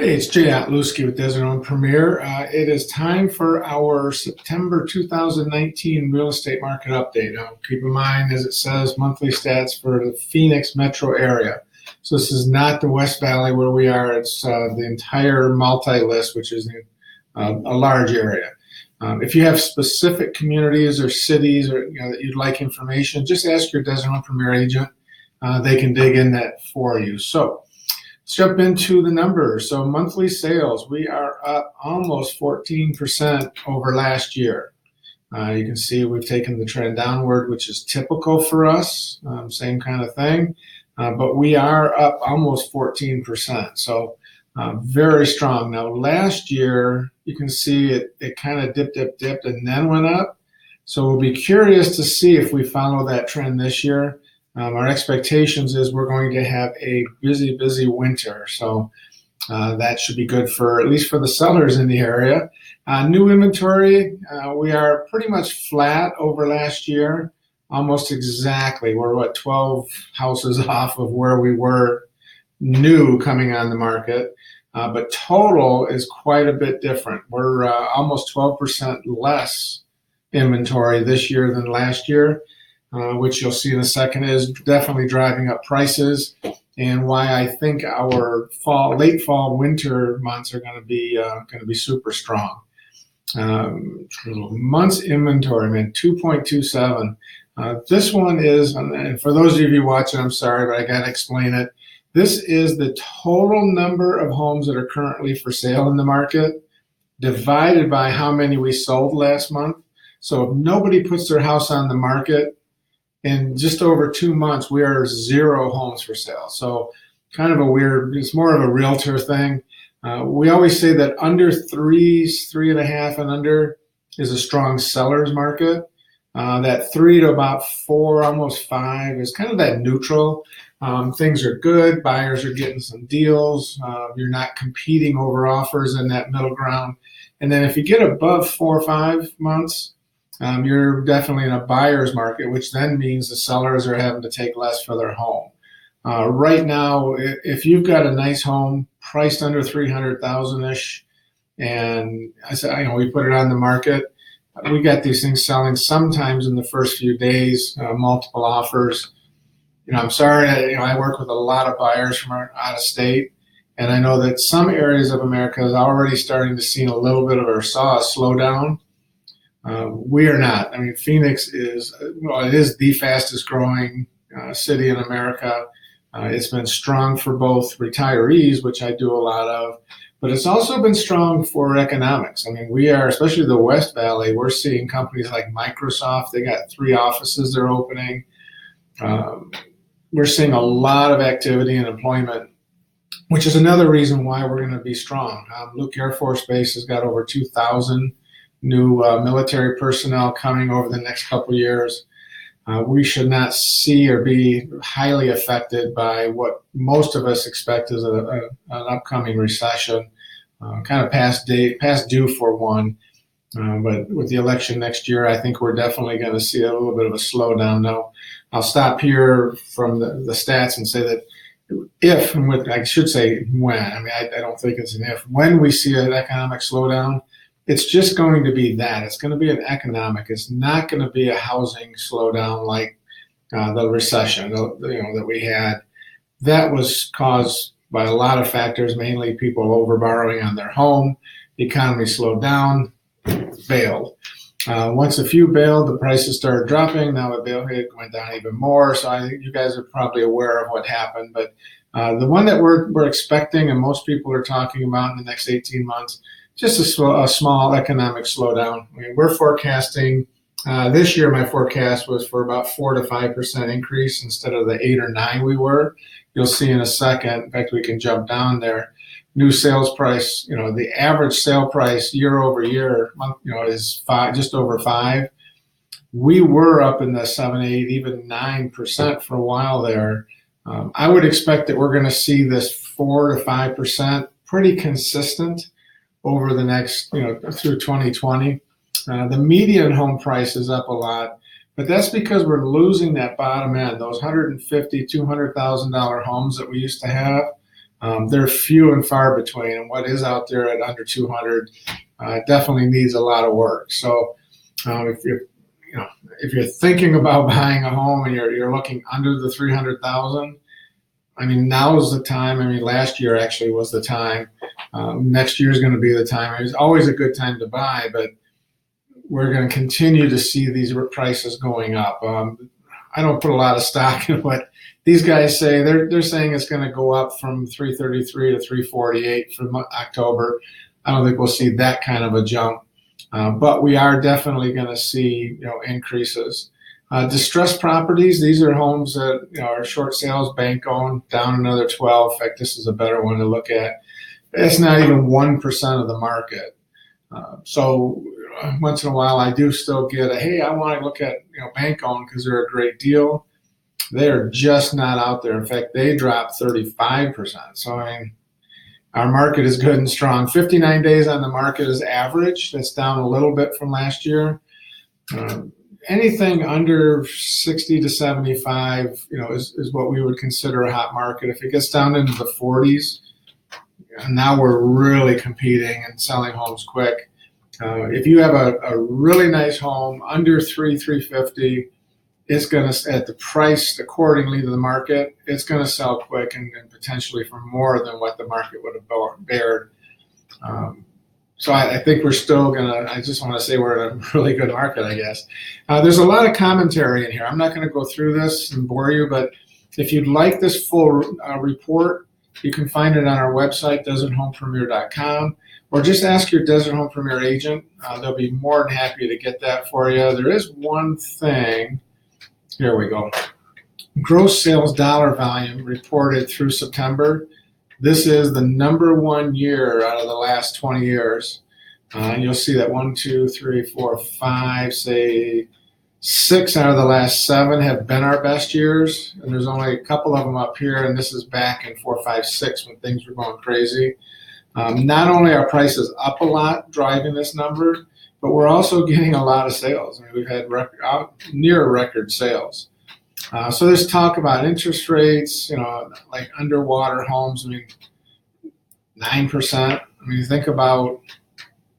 Hey, it's Jay Otluski with Desert Home Premier. It is time for our September 2019 real estate market update. Now, keep in mind, as it says, monthly stats for the Phoenix metro area. So this is not the West Valley where we are. It's the entire multi-list, which is a large area. If you have specific communities or cities or that you'd like information, just ask your Desert Home Premier agent. They can dig in that for you. So let's jump into the numbers. So monthly sales, we are up almost 14% over last year. You can see we've taken the trend downward, which is typical for us, same kind of thing. But we are up almost 14%. So very strong. Now, last year, you can see it kind of dipped, and then went up. So we'll be curious to see if we follow that trend this year. Our expectations is we're going to have a busy winter. So that should be good for at least for the sellers in the area. New inventory, we are pretty much flat over last year, almost exactly. We're 12 houses off of where we were new coming on the market. But total is quite a bit different. We're almost 12% less inventory this year than last year. Which you'll see in a second is definitely driving up prices, and why I think our late fall, winter months are going to be super strong. Months inventory, man, 2.27. This one is, and for those of you watching, I'm sorry, but I got to explain it. This is the total number of homes that are currently for sale in the market divided by how many we sold last month. So if nobody puts their house on the market, in just over 2 months, we are 0 homes for sale. So kind of it's more of a realtor thing. We always say that under 3.5 and under is a strong seller's market. That 3 to about 4, almost 5 is kind of that neutral. Things are good. Buyers are getting some deals. You're not competing over offers in that middle ground. And then if you get above 4 or 5 months, you're definitely in a buyer's market, which then means the sellers are having to take less for their home. Right now, if you've got a nice home priced under 300,000-ish, and I said, we put it on the market, we got these things selling sometimes in the first few days, multiple offers. I'm sorry, I work with a lot of buyers from out of state, and I know that some areas of America is already starting to see a little bit of a slowdown. We are not. I mean, Phoenix is the fastest growing city in America. It's been strong for both retirees, which I do a lot of, but it's also been strong for economics. I mean, we are, especially the West Valley, we're seeing companies like Microsoft. They got 3 offices they're opening. We're seeing a lot of activity and employment, which is another reason why we're going to be strong. Luke Air Force Base has got over 2,000 new military personnel coming over the next couple of years. We should not see or be highly affected by what most of us expect is an upcoming recession, kind of past due for one. But with the election next year, I think we're definitely going to see a little bit of a slowdown. Now, I'll stop here from the stats and say that if, and I should say when, I mean, I don't think it's an if, when we see an economic slowdown, it's just going to be that. It's going to be an economic. It's not going to be a housing slowdown like the recession that we had. That was caused by a lot of factors, mainly people over borrowing on their home. The economy slowed down, bailed. Once a few bailed, the prices started dropping. Now it went down even more. So I think you guys are probably aware of what happened. But the one that we're expecting and most people are talking about in the next 18 months, just a small economic slowdown. I mean, we're forecasting this year. My forecast was for about 4 to 5% increase instead of the 8 or 9 we were. You'll see in a second. In fact, we can jump down there. New sales price. The average sale price year over year, is just over 5. We were up in the 7, 8, even 9% for a while there. I would expect that we're going to see this 4 to 5% pretty consistent over the next, through 2020. The median home price is up a lot, but that's because we're losing that bottom end, those $150,000, $200,000 homes that we used to have. they're few and far between, and what is out there at under 200 definitely needs a lot of work. So if you're if you're thinking about buying a home and you're looking under the 300,000, I mean, now is the time. I mean, last year actually was the time. Next year is going to be the time. It's always a good time to buy, but we're going to continue to see these prices going up. I don't put a lot of stock in what these guys say. They're saying it's going to go up from 333 to 348 from October. I don't think we'll see that kind of a jump, but we are definitely going to see increases. Distressed properties, these are homes that are short sales, bank owned, down another 12. In fact, this is a better one to look at. It's not even 1% of the market. So once in a while, I do still get hey, I want to look at bank owned because they're a great deal. They're just not out there. In fact, they dropped 35%. So I mean, our market is good and strong. 59 days on the market is average. That's down a little bit from last year. Anything under 60 to 75, is what we would consider a hot market. If it gets down into the 40s, now we're really competing and selling homes quick. If you have a really nice home under 350, it's going to, at the price accordingly to the market, it's going to sell quick and potentially for more than what the market would have bared. So I think we're still I just want to say we're in a really good market, I guess. There's a lot of commentary in here. I'm not going to go through this and bore you, but if you'd like this full report, you can find it on our website, DesertHomePremier.com, or just ask your Desert Home Premier agent. They'll be more than happy to get that for you. There is one thing. Here we go. Gross sales dollar volume reported through September. This is the #1 year out of the last 20 years. And you'll see that 1, 2, 3, 4, 5, say 6 out of the last 7 have been our best years. And there's only a couple of them up here. And this is back in 4, 5, 6 when things were going crazy. Not only are prices up a lot driving this number, but we're also getting a lot of sales. I mean, we've had near record sales. So there's talk about interest rates, like underwater homes. I mean, 9%. I mean, you think about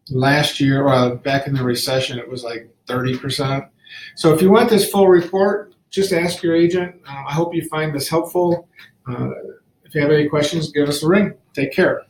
last year, back in the recession, it was like 30%. So if you want this full report, just ask your agent. I hope you find this helpful. If you have any questions, give us a ring. Take care.